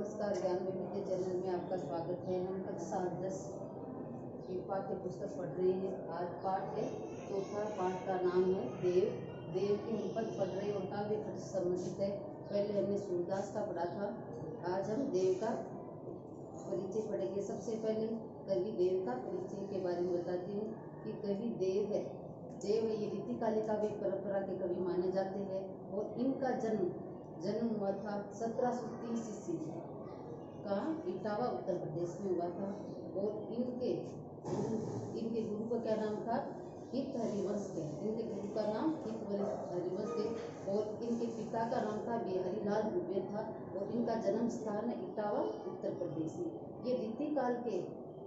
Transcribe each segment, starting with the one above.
नमस्कार, ज्ञान वैविध्य चैनल में आपका स्वागत है। हम कक्षा 10 की पाठ्य पुस्तक पढ़ रहे हैं। आज पाठ है चौथा। पाठ का नाम है देव। देव की हम पद पढ़ रहे और काव्य खंड से संबंधित है। पहले हमने सूरदास का पढ़ा था, आज हम देव का परिचय पढ़ेंगे। सबसे पहले कवि देव का परिचय के बारे में बताती हूँ कि कवि देव है। देव ये रीति कालिका काव्य परंपरा के कवि माने जाते हैं और इनका जन्म हुआ था 1730 ईस्वी का इटावा उत्तर प्रदेश में हुआ था। और इनके गुरु का क्या नाम था? हित हरिवंश थे। इनके गुरु का नाम हित हरिवंश थे और इनके पिता का नाम था बिहारी लाल दुबे था और इनका जन्म स्थान है इटावा उत्तर प्रदेश में। ये रीति काल के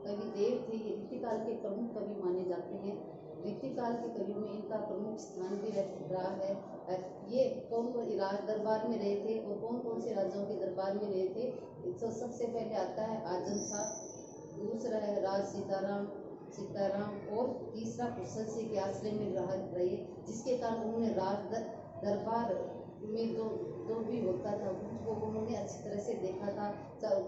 कवि देव थे। ये रीति काल के प्रमुख कवि माने जाते हैं। रीति काल के कवियों में इनका प्रमुख स्थान भी रहा है। ये कौन राज दरबार में रहे थे और कौन कौन से राजाओं के दरबार में रहे थे? तो सबसे पहले आता है आजम शाह, दूसरा है राज सीताराम और तीसरा कुशल सिंह के आश्रय में रहे, जिसके कारण उन्होंने राज दरबार में जो भी होता था उसको उन्होंने अच्छी तरह से देखा था।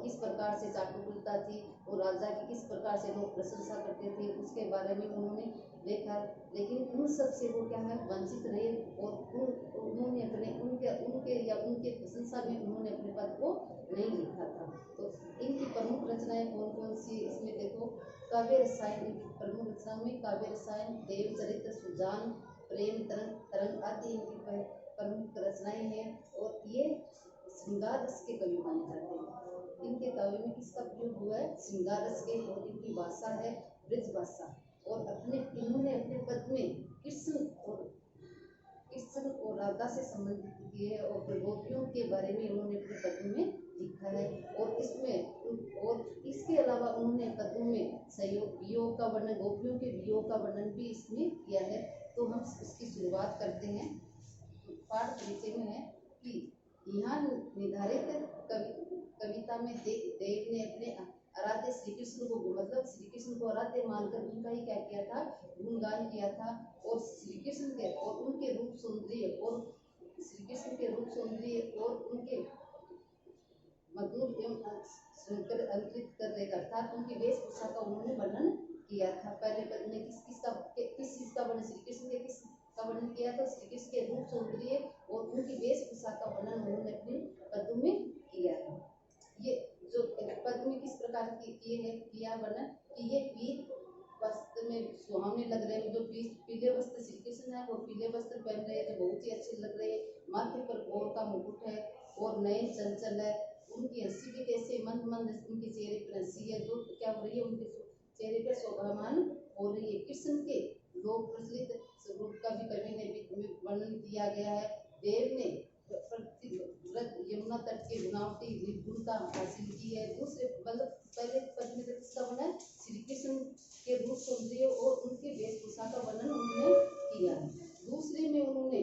किस प्रकार से चाटुकलता थी और राजा की किस प्रकार से लोग प्रशंसा करते थे उसके बारे में उन्होंने देखा। लेकिन उन सब से वो क्या है वंचित रहे और उन्होंने उनके प्रशंसा में उन्होंने अपने पद को नहीं लिखा था। तो इनकी प्रमुख रचनाएं कौन कौन सी इसमें देखो। काव्य रसायन, इनकी प्रमुख रचनाओं में काव्य रसायन, देव चरित्र, सुजान, प्रेम तरंग आदि इनकी प्रमुख रचनाएं हैं और ये श्रृंगार रस के कवि माने जाते हैं। इनके काव्य में किसका प्रयोग हुआ है? श्रृंगार रस के। और इनकी भाषा है ब्रज भाषा और इन्होंने अपने पद में कृष्ण और राधा से संबंधित किए और गोपियों के बारे में उन्होंने अपने पद्यों में लिखा है। और इसके अलावा उन्होंने पद्यों में वियोग का वर्णन, गोपियों के वियोग का वर्णन भी इसमें किया है। तो हम इसकी शुरुआत करते हैं। पाठ परिचय में है कि यहाँ निर्धारित कविता में देव ने अपने आराध्य श्री कृष्ण को मतलब श्री कृष्ण को आराध्य मानकर उनका ही क्या किया था? गुणगान किया था। और श्री कृष्ण के और उनके रूप सौंदर्य और श्री कृष्ण के रूप सौंदर्य और उनके मधुर एवं अंकित करने का अर्थात उनकी वेशभूषा का उन्होंने वर्णन किया था। पहले पद में किस चीज का वर्णन? श्री कृष्ण के किस का वर्णन किया था? श्री कृष्ण के रूप सौंदर्य और उनकी वेशभूषा का वर्णन उन्होंने अपने पद में किया था। ये जो पद में किस प्रकार किया वर्णन कि ये पीत वस्त्र में सुहावने लग रहे हैं। जो पीले वस्त्र श्री कृष्ण है वो पीले वस्त्र पहन रहे हैं जो बहुत ही अच्छे लग रहे हैं। माथे पर गौर का मुकुट है और नयन चंचल है। उनकी हंसी भी कैसे मंद उनके चेहरे पर हंसी है जो क्या हो रही है? उनके चेहरे पर शोभामान हो रही है। कृष्ण के लोक प्रचलित स्वरूप का भी कवि ने वर्णन किया गया है। देव ने यमुना तट के बनावटी निर्गुणता हासिल की है। दूसरे मतलब पहले पद में किसका वर्णन? श्री कृष्ण के रूप सौंदर्य और उनके वेशभूषा का वर्णन उन्होंने किया है। दूसरे में उन्होंने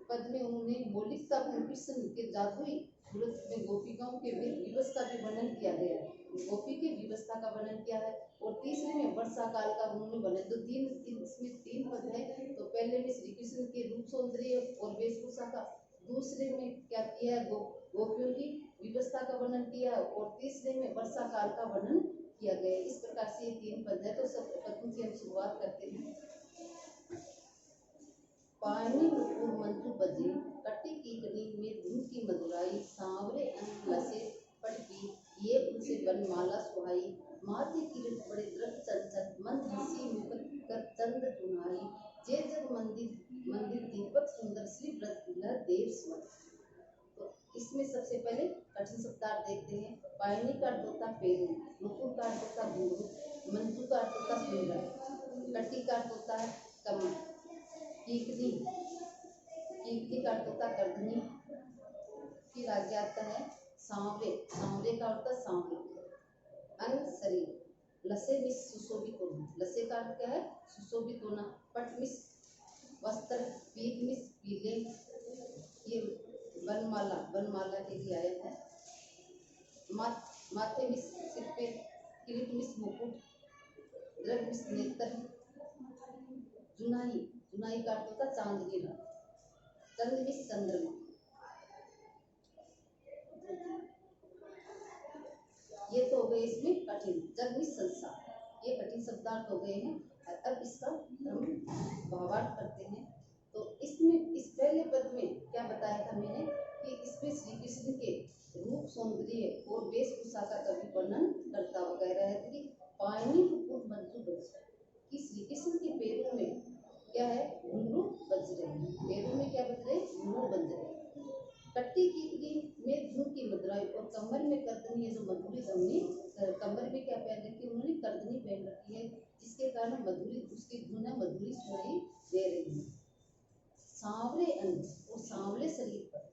पद में उन्होंने मौलिकता कृष्ण के जादुई सूरत में गोपिकाओं के व्यवस्था भी वर्णन किया गया है। गोपी की व्यवस्था का वर्णन किया है। और तीसरे में वर्षा काल का उन्होंने वर्णन। तो इसमें तीन पद है। तो पहले में श्री कृष्ण के रूप सौंदर्य और वेशभूषा का, दूसरे में क्या किया है? गोपियों की व्यवस्था का वर्णन किया और तीसरे में वर्षा काल का वर्णन किया गया। इस प्रकार से ये तीन पद है। तो सब पदों से हम शुरुआत करते हैं। पानी नुपुर मंत्र बजे, कटी की कनी में धुन की मधुराई, सांवरे अंग लसे पटकी, ये उनसे बनमाला सुहाई, माथे किरण बड़े द्रग चंचल, मंद हंसी मुकुट कर चंद चुनाई, जे जग मंदिर दीपक सुंदर श्री ब्रज देव स्वर। तो इसमें सबसे पहले कठिन शब्दार्थ देखते हैं। पायनी का अर्थ होता पैरों, नुपुर का अर्थ होता घुंघरू, मंजू का अर्थ होता सुंदर, कटी का अर्थ होता है कमर, कीकनी का अर्थ होता करधनी। फिर आगे आता है सांवरे का अर्थ सांवरे, अंग शरीर, लसे मिस सुशोभित होना, लसे का अर्थ क्या है? सुशोभित होना। पट मिस वस्त्र, पीत मिस पीले, ये बनमाला के लिए आया है। माथे मिस सिर पे, किरीट मिस मुकुट, द्रग मिस नेत्र, जुनाई का अर्थ होता चांद गिरा, चंद्र मिस चंद्रमा, कठिन, जग में संसार, ये कठिन शब्दार्थ हो गए हैं। अब इसका हम भावार्थ करते हैं। तो इसमें इस पहले पद में क्या बताया था मैंने कि इसमें श्री कृष्ण के रूप, सौंदर्य और वेशभूषा का कवि वर्णन करता हुआ कह रहा है कि पानी कि श्री कृष्ण के पैरों में क्या है, घुंघरू बज रहे हैं। पैरों में क्या बज रहे, घुंघरू बज रहे हैं। कट्टी की में धुन की मुद्राएं और कमर में कर्दनी है, जो मधुरी धमनी, कमर में क्या पहन रखी है उन्होंने, कर्दनी पहन रखी है, जिसके कारण मधुरी, उसकी धुन है मधुरी सुनाई दे रही है। सांवले अंग और सांवले शरीर पर,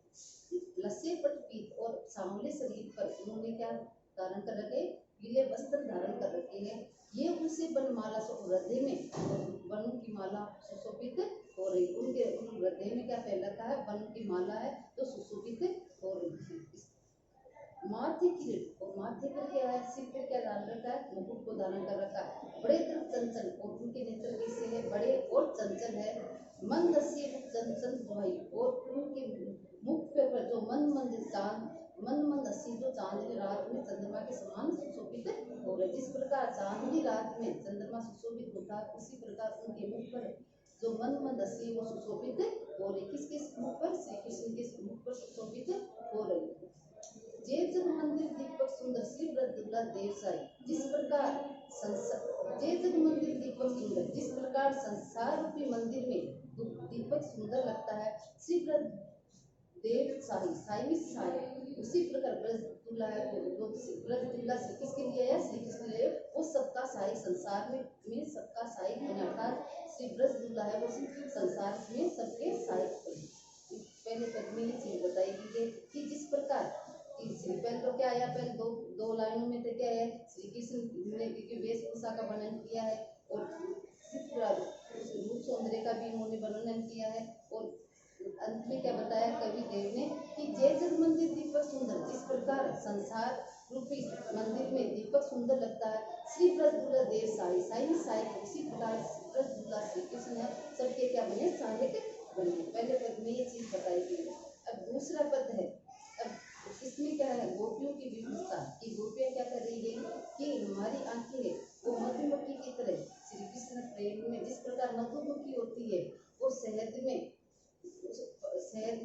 लस्से पट पीत और सांवले शरीर पर उन्होंने क्या धारण कर रखे, पीले वस्त्र धारण कर रखे हैं। ये उनसे वनमाला से हृदय में वन की माला सुशोभित हो रही, उनके हृदय में क्या पहन रखा है, वन की माला है तो सुशोभित हो रही है। माथे किरीट, और माथे पर क्या है, सिर पर क्या धारण रखा है, मुकुट को धारण कर रखा है। बड़े तरफ चंचल, और उनके नेत्र कैसे है, बड़े और चंचल है। मंद से चंचल भाई, और उनके मुख पर जो मंद चांद, मंद हसी जो चांदनी रात में चंद्रमा के समान सुशोभित हो रहे। जिस प्रकार चांदनी रात में चंद्रमा सुशोभित होता है, उसी प्रकार उनके मुख पर जो मंद हसी वो सुशोभित हो रही। किसके मुख पर, श्री कृष्ण के मुख पर सुशोभित हो रही। जय जग मंदिर दीपक सुंदर श्री दुर्गा देव साई, जिस प्रकार जय जग मंदिर दीपक सुंदर, जिस प्रकार संसार रूपी मंदिर में दीपक सुंदर लगता है, श्री देव साई, साई में साई, उसी प्रकार ब्रज दुल्ला है, ब्रज दुल्ला किसके लिए है, श्री कृष्ण लिए, वो सबका साई, संसार में सबका साई बने, अर्थात श्री ब्रज दुल्ला है वो संसार में सबके साई। पहले पद में ये चीज बताई गई है कि जिस प्रकार, पहले तो क्या आया, पहले दो लाइनों में तो क्या है, श्री कृष्ण ने वेशभूषा का वर्णन किया है और रूप सौंदर्य का भी उन्होंने वर्णन किया है। और अंत में क्या बताया कवि देव ने कि जय जग मंदिर दीपक सुंदर, जिस प्रकार संसार रूपी मंदिर में दीपक सुंदर लगता है, श्री ब्रजदुल्ला देव साई, साई में साई, उसी प्रकार ब्रजदुल्ला श्री कृष्ण है सबके क्या बने, सहायक बने। पहले पद में ये चीज बताई गई। अब दूसरा पद है, अब इसमें क्या है, गोपियों की विविधता की, गोपियां क्या कर रही है कि हमारी आंखें है वो मधुमक्खी की तरह श्री कृष्ण प्रेम में, जिस प्रकार मधुमक्खी होती है वो शहद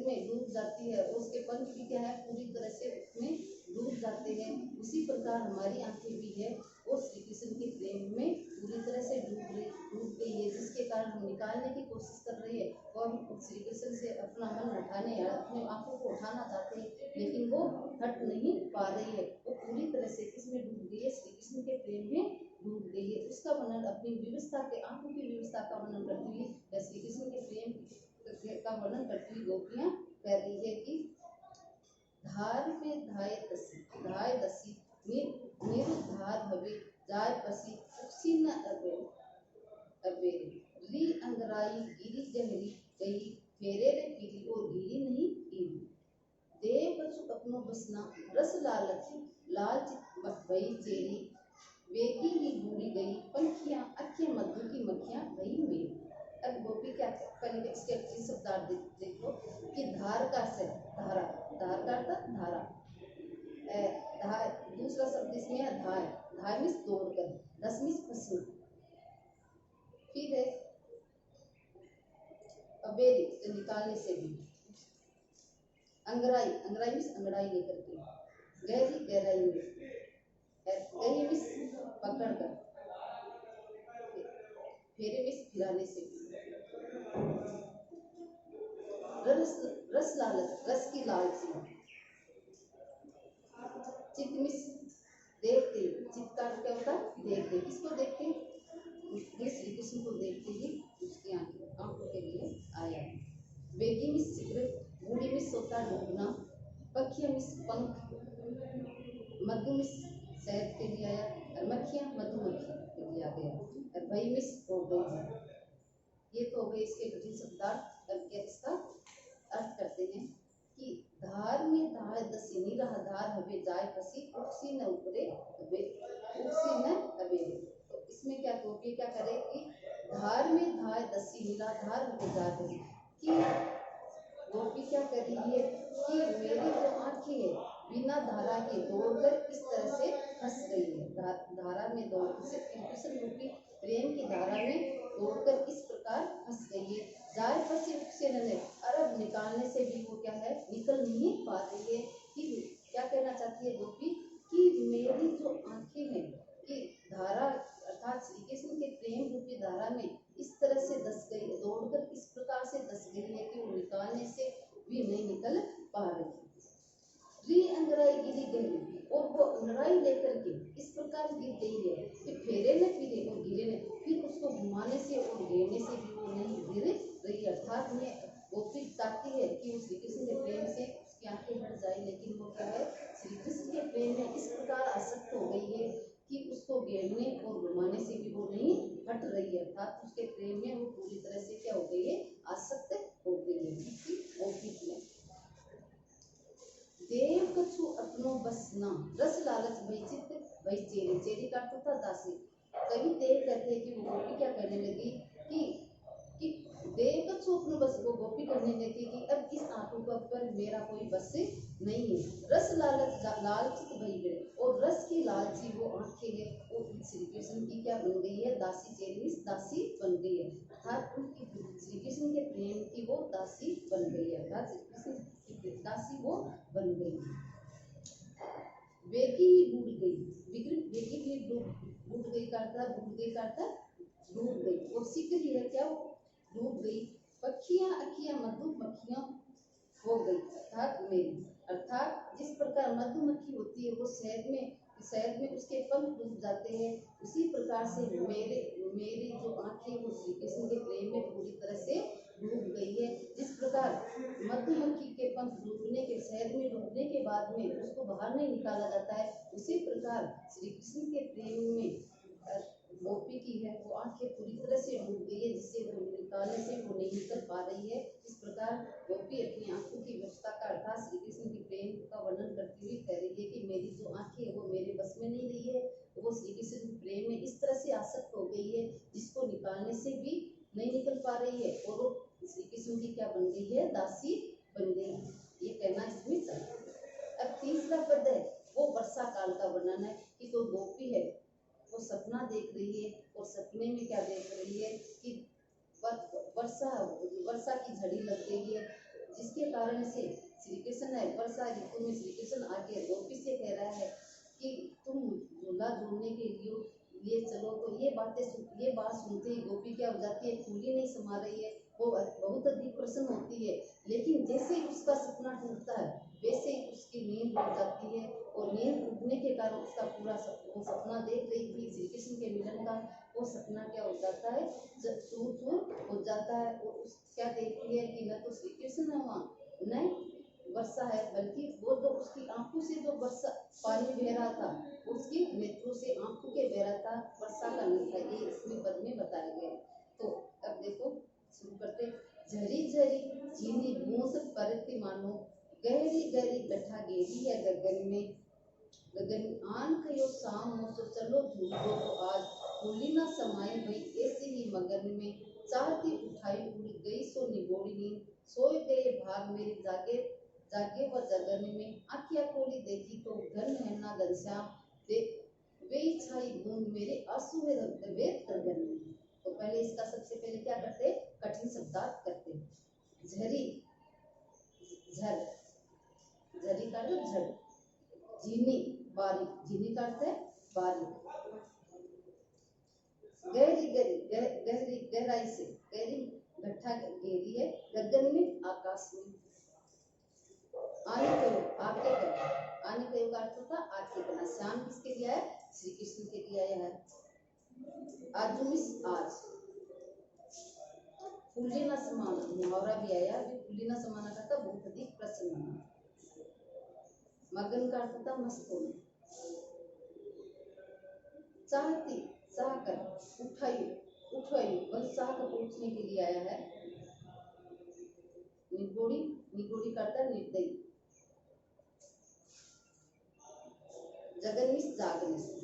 में डूब जाती है, उसके पंख भी क्या है पूरी तरह से उसमें डूब जाते हैं, उसी प्रकार हमारी आंखें भी है वो श्री कृष्ण के प्रेम में पूरी तरह से डूब गई है, जिसके कारण हम निकालने की कोशिश कर रहे हैं और हम श्री कृष्ण से अपना मन हटाने या अपने आंखों को उठाना चाहते हैं, लेकिन वो हट नहीं पा रही है, वो पूरी तरह से किसमें डूब गई है, श्री कृष्ण के प्रेम में डूब गई है। उसका वर्णन अपनी व्यवस्था के, आंखों की व्यवस्था का वर्णन करती हुई श्री कृष्ण के प्रेम का वर्णन करती हुई गोपियां कह रही है कि धार में धाय दसी निर्धार भवे जाय पसी उसी न अबे री अंगराई गिरी जहरी गई फेरे रे पीली और गिरी नहीं ईली दे बचु अपनो बसना रस लालच भई चेरी वेगी ही बूढ़ी गई पंखियां अखियां मधु की मक्खियां गई मेरी। अब गोपी क्या पहले इसके अच्छी शब्दार्थ देख लो कि धार का से धारा, धार का अर्थ धारा, धार दूसरा शब्द इसमें है धाय, धाय मीन्स तोड़कर, दस मीन्स फंसना, फिर है अबेरी तो निकालने से भी, अंगराई, अंगराई मीन्स अंगड़ाई लेकर के, गहरी गहराई में, गहरी मीन्स पकड़ कर, फेरे मीन्स फिराने से भी, रस लालच, रस की लालची, चित्त मिस देखते, चित्त का क्या होता है देखते, किसको देखते, ये श्री कृष्ण को देखते ही उसकी आंखों के लिए आया। वेगी मिस सिगरेट, बूढ़ी मिस होता डूबना, पखिया मिस पंख, मधु मिस शहद के लिए आया, और मक्खियां मधुमक्खी के लिए आ गया, और भई मिस हो गई। ये तो हो गए इसके कठिन शब्दार्थ। इसका अर्थ करते हैं कि धार में धार दसी निराधार हवे जाय पसी उक्सी न उपरे उक्सी न अबेरे। तो इसमें क्या गोपी क्या करे कि धार में धार दसी निराधार हवे जाय पसी, कि गोपी क्या कर रही है कि मेरी जो आंखें है बिना धारा के दौड़कर इस तरह से फंस गई है, धारा में दौड़ कृष्ण रूपी प्रेम की धारा में दौड़कर इस प्रकार फंस गई है। जाल फंसी से अरब निकालने से भी वो क्या है, निकल नहीं पा रही है। कि क्या कहना चाहती है गोपी कि मेरी जो आंखें हैं कि धारा अर्थात श्री कृष्ण के प्रेम रूपी धारा में इस तरह से धस गई, दौड़कर इस प्रकार से धस गई है कि वो निकालने से भी नहीं निकल पा रही। अंगराई गिरी गई और वो अंगराई लेकर के इस प्रकार गिर गई है कि फेरे न फिरे और गिरे न, फिर उसको घुमाने से और घेरने से भी वो नहीं गिर रही। अर्थात में गोपी चाहती है कि वो श्री कृष्ण के प्रेम से उसकी आंखें हट जाए, लेकिन वो क्या है, श्री कृष्ण के प्रेम में इस प्रकार आसक्त हो गई है कि उसको घेरने और घुमाने से भी वो नहीं हट रही है। अर्थात उसके प्रेम में वो पूरी तरह से क्या हो गई है, आसक्त हो गई है। गोपी में देव कछु अपनो बस ना, रस लालच भई चित्त भई चेरी, चेरी का अर्थ था दासी। कवि देव कहते हैं कि वो गोपी क्या करने लगी कि देव कछु अपनो बस, वो गोपी करने लगी कि अब इस आंखों पर मेरा कोई बस नहीं है। रस लालच लालचित भई गए, और रस की लालची वो आंखें है वो श्री कृष्ण की क्या बन गई है, दासी, चेरी दासी बन गई है। अर्थात उनकी श्री कृष्ण के प्रेम की वो दासी बन गई है, अर्थात श्री कृष्ण दासी वो बन गई। वेगी ही डूब गई, वेगी भी डूब गई करता, डूब गई करता, डूब गई। और सीख रही है क्या, डूब गई। पक्षियां अखियां मधुमक्खियां हो गई, अर्थात मेरी, अर्थात जिस प्रकार मधुमक्खी होती है वो शहद में उसके पंख डूब जाते हैं, उसी प्रकार से मेरी जो आंखें वो श्री कृष्ण के प्रेम में पूरी तरह से डूब गई है। जिस प्रकार मधुमक्खी के पंख डूबने के, शहद में डूबने के बाद में उसको बाहर नहीं निकाला जाता है, उसी प्रकार श्री कृष्ण के प्रेम में गोपी की है वो आंखें पूरी तरह से डूब गई है, जिससे वो निकालने से वो नहीं निकल पा रही है। इस प्रकार गोपी अपनी आंखों की व्यवस्था का अर्थात श्री कृष्ण के प्रेम का वर्णन करती हुई कह रही है कि मेरी जो आंखें है वो मेरे बस में नहीं रही है, वो श्री कृष्ण के प्रेम में इस तरह से आसक्त हो गई है जिसको निकालने से भी नहीं निकल पा रही है, और वो श्री कृष्ण की क्या बन गई है, दासी बन गई। ये कहना इसमें चाहिए। अब तीसरा पद है वो वर्षा काल का वर्णन है कि तो गोपी है वो सपना देख रही है, और सपने में क्या देख रही है कि वर्षा की झड़ी लग गई है, जिसके कारण से श्री कृष्ण है वर्षा ऋतु में श्री कृष्ण आके गोपी से कह रहा है कि तुम झूला झूलने के लिए चलो। तो ये बात सुनते ही गोपी क्या हो जाती है, फूली नहीं समा रही है, वो बहुत अधिक प्रसन्न होती है। लेकिन जैसे ही उसका सपना टूटता है वैसे ही उसकी नींद टूट जाती है, और नींद टूटने के कारण उसका पूरा वो सपना देख रही थी श्री कृष्ण के मिलन का, वो सपना क्या हो जाता है, चूर चूर हो जाता है। और उस क्या देखती है कि न तो श्री कृष्ण है वहाँ, न वर्षा है, बल्कि वो जो उसकी आंखों से जो वर्षा पानी बह रहा था, उसकी नेत्रों से आंखों के बह रहा था, वर्षा का नहीं था। ये इसमें पद में बताया गया। तो अब देखो शुरू करते। झरी झरी चीनी बूंद परती मानो, गहरी गहरी गठा गेरी है गगन में, गगन आन कयो शाम हो तो चलो झूलो तो आज, फूली ना समाई भई ऐसे ही मगन में, चाहती उठाई उड़ गई सो निगोड़ी नींद, सोए गए भाग मेरे जागे व जगन में, आँखियाँ खोली देखी तो घन है ना घनश्याम, वे छाई बूंद मेरे आंसू में वे गगन में। तो पहले इसका सबसे पहले क्या करते, कठिन शब्दार्थ करते। झरी, झर, झरी का अर्थ झड़, झीनी बारीक, झीनी का अर्थ है बारीक, गहरी गहरी गहराई से, गहरी गड्ढा गहरी है, गगन में आकाश में, आने करो आपके करना, आने करो का अर्थ होता आपके करना। श्याम किसके लिए है, श्री कृष्ण के लिए आया है। आज आज फूली न समाना, मुहावरा भी आया, फूली न समाना का था बहुत अधिक प्रसन्न होना। मगन का अर्थ था मस्त होना। चाहती चाहकर, उठाई बल चाहकर पूछने के लिए आया है। निगोड़ी, निगोड़ी का अर्थ निर्दयी। जगन जागने से,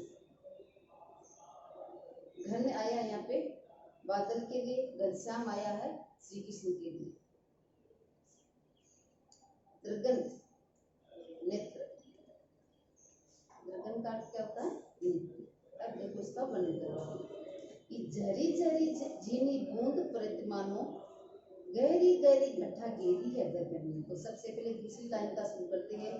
घन आया यहाँ पे बादल के लिए, घनश्याम आया है श्री कृष्ण के लिए। दृगन नेत्र, दृगन का अर्थ क्या होता है? नेत्र। अब देखो इसका वर्णन करो कि झरी झरी झीनी बूंद प्रतिमानो गहरी गहरी घटा घेरी है गगन में। तो सबसे पहले दूसरी लाइन का शुरू करते हैं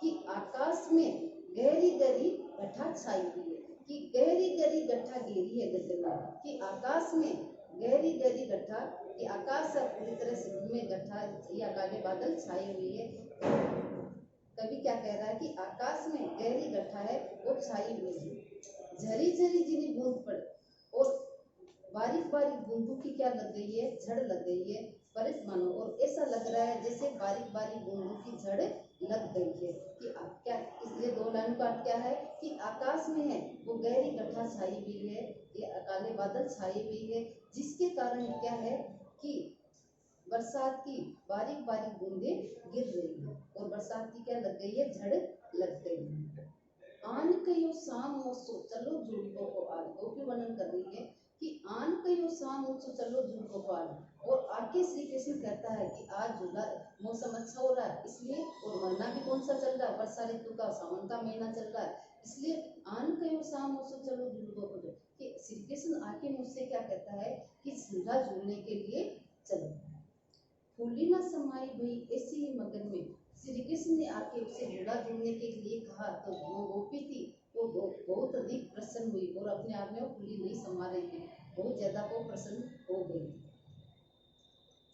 कि आकाश में गहरी गहरी घटा छाई हुई है, कि गहरी गहरी घटा घेरी है गगन में, कि आकाश में गहरी गहरी घटा, कि आकाश पूरी तरह से में घटा या काले बादल छाए हुए है। कवि क्या कह रहा है कि आकाश में गहरी घटा है और छाई हुई है, झरी झरी झीनी बूंद पड़ और बारीक बारीक बूंदों की क्या लग गई है? झड़ लग गई है परित मानो। और ऐसा लग रहा है जैसे बारीक बारीक बूंदों की झड़ लग गई है। कि आप क्या, इसलिए दो लाइन का अर्थ क्या है कि आकाश में है वो गहरी घटा छाई हुई है, ये काले बादल छाए हुई है, जिसके कारण क्या है कि बरसात की बारीक बारीक बूंदें गिर रही है और बरसात की क्या लग गई है? झड़ लग गई है। आन कयो शाम मोसो चलो झूठो को आज, गोपी वर्णन कर रही है कि आन कयो शाम मोसो चलो झूठो को आज। और आगे श्री कृष्ण कहता है कि आज झूला मौसम अच्छा हो रहा है इसलिए, और महीना भी कौन सा चल रहा है? वर्षा ऋतु का सावन का महीना चल रहा है, इसलिए आन कयो शाम मोसो चलो झूठो को, कि श्री कृष्ण आके मुझसे क्या कहता है कि झूला झूलने के लिए चलो। फूली ना समाई भई ऐसी ही मगन में, श्री कृष्ण ने आके उसे झूला झूलने के लिए कहा तो वो गोपी थी वो बहुत अधिक प्रसन्न हुई और अपने आप में वो फूली नहीं समा रही थी, बहुत ज्यादा वो प्रसन्न हो गई।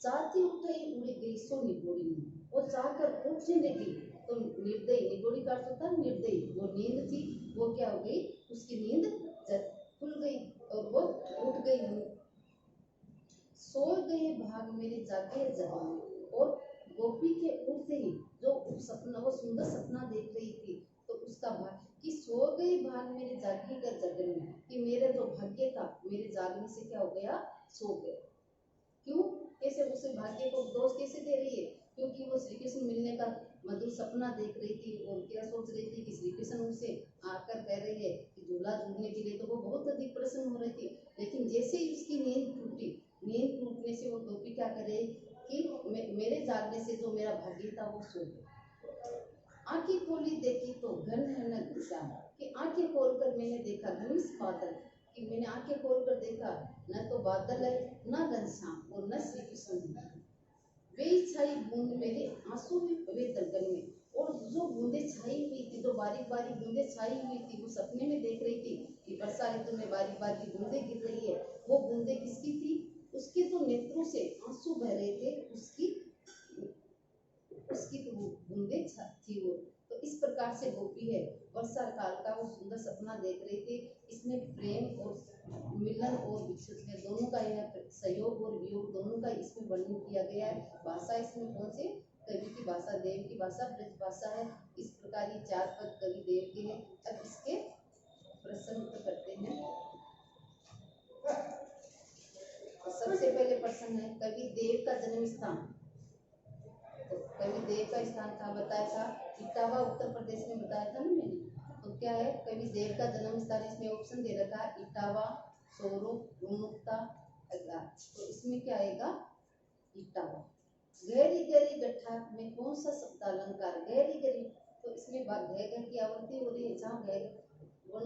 चाहती उठाई उड़ी गई सो निगोड़ी में, वो चाहकर उठने लगी तो निर्दयी, निगोड़ी का अर्थ होता है निर्दयी, वो नींद थी वो क्या हो गई? उसकी नींद खुल गई और वो उठ गई। सो गए भाग मेरे जागे जगन में, और गोपी के उठते ही जो सपना, वो सुंदर सपना देख रही थी तो उसका भाग कि सो गए भाग मेरे जागे कर जगन में, कि मेरे जो भाग्य था मेरे जागने से क्या हो गया? सो गया। क्यों? कैसे? उसे भाग्य को दोष कैसे दे रही है? क्योंकि वो श्री कृष्ण मिलने का मधुर सपना देख रही थी और क्या सोच रही थी कि श्री कृष्ण उसे आकर कह रहे हैं कि झूला झूलने के लिए, तो वो बहुत अधिक प्रसन्न हो रही थी। लेकिन जैसे ही उसकी नींद टूटी, नींद टूटने से वो गोपी क्या करे कि मेरे जागने से जो मेरा भाग्य था वो सो गया। आंखें खोली देखी तो घन है न घनश्याम, कि आंखें खोलकर मैंने देखा घनिष्ठ बादल, कि मैंने आंखें खोलकर देखा न तो बादल है न घनश्याम और न श्री कृष्ण है। वे छाई बूंद मेरे आंसू में वे दलदल में, और जो बूंदे छाई हुई थी, जो बारीक बारीक बूंदे छाई हुई थी, वो सपने में देख रही थी कि वर्षा ऋतु में बारीक बारीक बूंदे गिर रही है, वो बूंदे किसकी थी? उसके तो नेत्रों से आंसू बह रहे थे, उसकी तो बूंदे थी वो। तो इस प्रकार से गोपी है वर्षा काल का वो सुंदर सपना देख रही थी। इसमें प्रेम और मिलन और विच्छेद में दोनों का, यह सहयोग और वियोग दोनों का इसमें वर्णन किया गया है। भाषा इसमें कौन से? कवि की भाषा, देव की भाषा, ब्रज भाषा है। इस प्रकार ये 4 पद कवि देव के हैं। अब इसके प्रश्न करते हैं। तो सबसे पहले प्रश्न है कवि देव का जन्म स्थान। तो कवि देव का स्थान कहाँ बताया था? इटावा, उत्तर प्रदेश में बताया था ना मैंने। तो क्या है कवि देव का जन्म स्थान? इसमें ऑप्शन दे रखा है इटावा, स्वरूप, गुणमुक्ता, अगला। तो इसमें क्या आएगा? इटावा। गहरी गहरी गट्ठा में कौन सा शब्द अलंकार? गहरी गहरी, तो इसमें गह की आवृत्ति हो रही है, जहाँ गह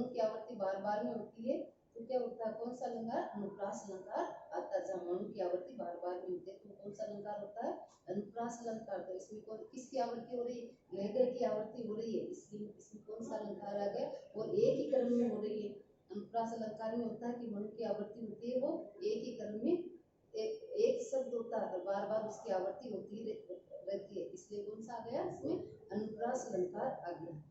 की आवृत्ति बार बार में होती है तो क्या होता है? कौन सा अलंकार? अनुप्रास अलंकार आता है। जहाँ मनु की आवृत्ति बार बार में होती है तो कौन सा अलंकार होता है? अनुप्रास अलंकार। तो इसमें कौन किसकी आवृत्ति हो रही है? लहगर की आवृत्ति हो रही है, इसलिए इसमें कौन सा अलंकार आ गया? और एक ही क्रम में हो रही है। अनुप्रास अलंकार में होता है कि मनु की आवृत्ति होती है वो एक ही क्रम में, एक शब्द होता है और बार बार उसकी आवृत्ति होती रहती है, इसलिए कौन सा आ गया? इसमें अनुप्रास अलंकार आ गया।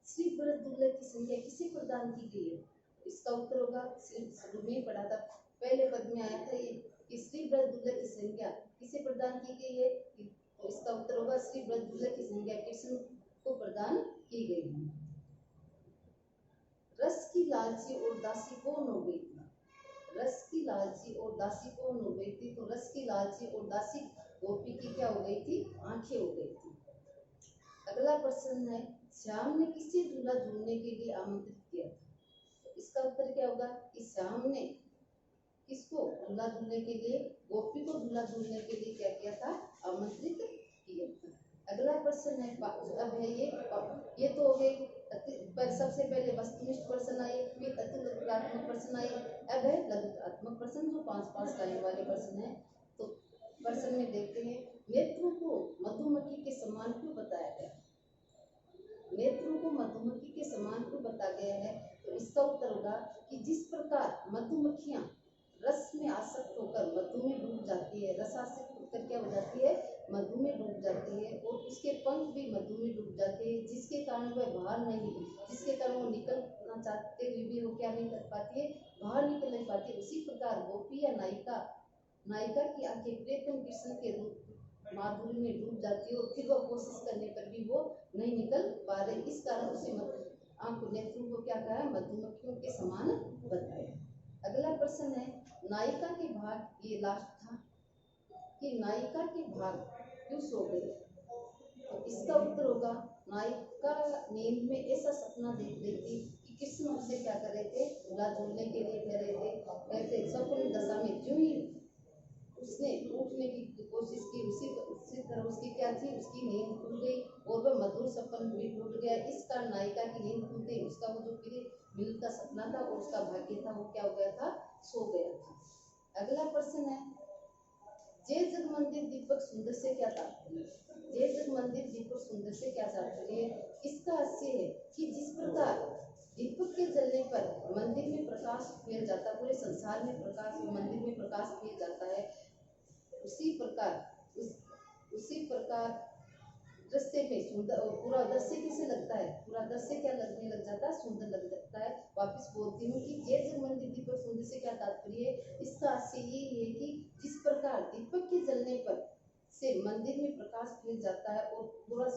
श्री व्रत दुर्लभ की संख्या किसे प्रदान की गई है? इसका उत्तर होगा, शुरू में पढ़ा था, पहले पद में आया था ये कि श्री व्रत दुर्लभ की संख्या किसे प्रदान की गई है? तो इसका उत्तर होगा श्री व्रत दुर्लभ की संख्या कृष्ण को प्रदान की गई है। रस की लालची और दासी कौन हो गई थी? रस की लालची और दासी कौन हो गई थी? तो रस की लालची और दासी गोपी की क्या हो गई थी? आंखें हो गई थी। अगला प्रश्न है श्याम ने किसे झूला झूलने के लिए आमंत्रित किया था? तो इसका उत्तर क्या होगा कि श्याम ने किसको झूला झूलने के लिए, गोपी को झूला झूलने के लिए क्या किया था? आमंत्रित किया था। अगला प्रश्न है अब है ये तो हो गई पर सबसे पहले वस्तुनिष्ठ प्रश्न आए, फिर अतिलघुत्मक प्रश्न आए, अब है लघुत्मक प्रश्न जो 5-5 लाइन वाले प्रश्न है। तो प्रश्न में देखते हैं, नेत्रों को मधुमक्खी के समान क्यों बताया गया? नेत्रों को मधुमक्खी के समान क्यों बताया गया है? तो इसका उत्तर होगा कि जिस प्रकार मधुमक्खियां रस में आसक्त होकर मधु में डूब जाती है, रसासक्त होकर क्या हो जाती है? मधु में डूब जाती है, और उसके पंख भी मधु में डूब जाते हैं, जिसके कारण वह बाहर नहीं, जिसके कारण वो निकलना चाहते हुए भी वो क्या नहीं कर पाती है? बाहर निकल नहीं पाती। उसी प्रकार गोपी या नायिका की आंखें प्रियतम कृष्ण के रूप माधुर्य में डूब जाती है, और फिर वह कोशिश करने पर भी वो नहीं निकल पा रहे। इस कारण उसे आंख नेत्रों को क्या कहा? मधुमक्खियों के समान बताया। अगला प्रश्न है, नायिका के भाग, ये लास्ट था, कि नायिका के भाग क्यों सो गए? तो इसका उत्तर होगा, नायिका नींद में ऐसा सपना देख रही थी कि कृष्ण उससे क्या कर रहे थे? झूला झूलने के लिए कह रहे थे। कहते सपन दशा में जो ही उसने उठने की कोशिश की, उसी तरह उसकी क्या थी? उसकी नींद खुल गई और वह मधुर सपन भी टूट गया। इस कारण नायिका की नींद खुलते उसका वो जो प्रिय मिलन का सपना था और उसका भाग्य था, वो क्या हो गया था? सो गया था। अगला प्रश्न है, जय जग मंदिर दीपक सुंदर से क्या तात्पर्य? जय जग मंदिर दीपक सुंदर से क्या तात्पर्य? इसका आशय है कि जिस प्रकार दीपक के जलने पर मंदिर में प्रकाश फैल जाता, पूरे संसार में प्रकाश, मंदिर में प्रकाश फैल जाता है, उसी प्रकार दृश्य में सुंदर, पूरा दृश्य कैसे लगता है? पूरा दृश्य क्या लगने लग जाता है? सुंदर लग जाता है। वापिस बोलती हूँ कि जय जग मंदिर दीपक सुंदर से क्या तात्पर्य है? इसका आशय ये है कि जिस प्रकार दीपक के जलने पर से मंदिर में प्रकाश फैल जाता है और पूरा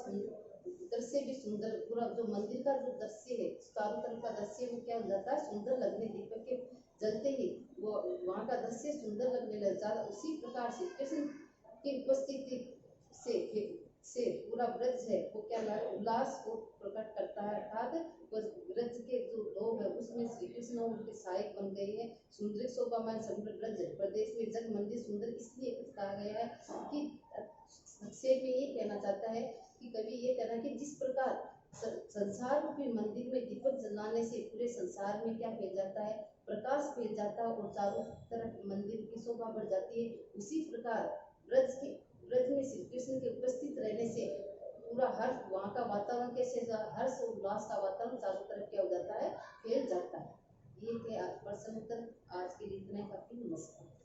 दृश्य भी सुंदर, पूरा जो मंदिर का जो दृश्य है, चारों तरफ का दृश्य वो क्या हो जाता है? सुंदर लगने, दीपक के जलते ही वो वहाँ का दृश्य सुंदर लगने लग जाता। उसी प्रकार से कृष्ण की उपस्थिति से पूरा ब्रज है वो क्या उल्लास को प्रकट करता है। अर्थात ब्रज के जो लोग है उसमें श्री कृष्ण और उनके सहायक बन गए हैं। सुंदर शोभामय समग्र ब्रज प्रदेश में जग मंदिर सुंदर इसलिए कहा गया है कि संक्षेप में ये कहना चाहता है कि कवि ये कहना कि जिस प्रकार संसार रूपी मंदिर में दीपक जलाने से पूरे संसार में क्या फैल जाता है? प्रकाश फैल जाता है और चारों तरफ मंदिर की शोभा बढ़ जाती है। उसी प्रकार ब्रज में श्री कृष्ण के उपस्थित रहने से पूरा हर्ष, वहाँ का वातावरण कैसे, हर्ष और उल्लास का वातावरण चारों तरफ क्या हो जाता है? फैल जाता है। ये थे प्रश्न उत्तर आज के लिए, इतना ही। काफी नमस्कार।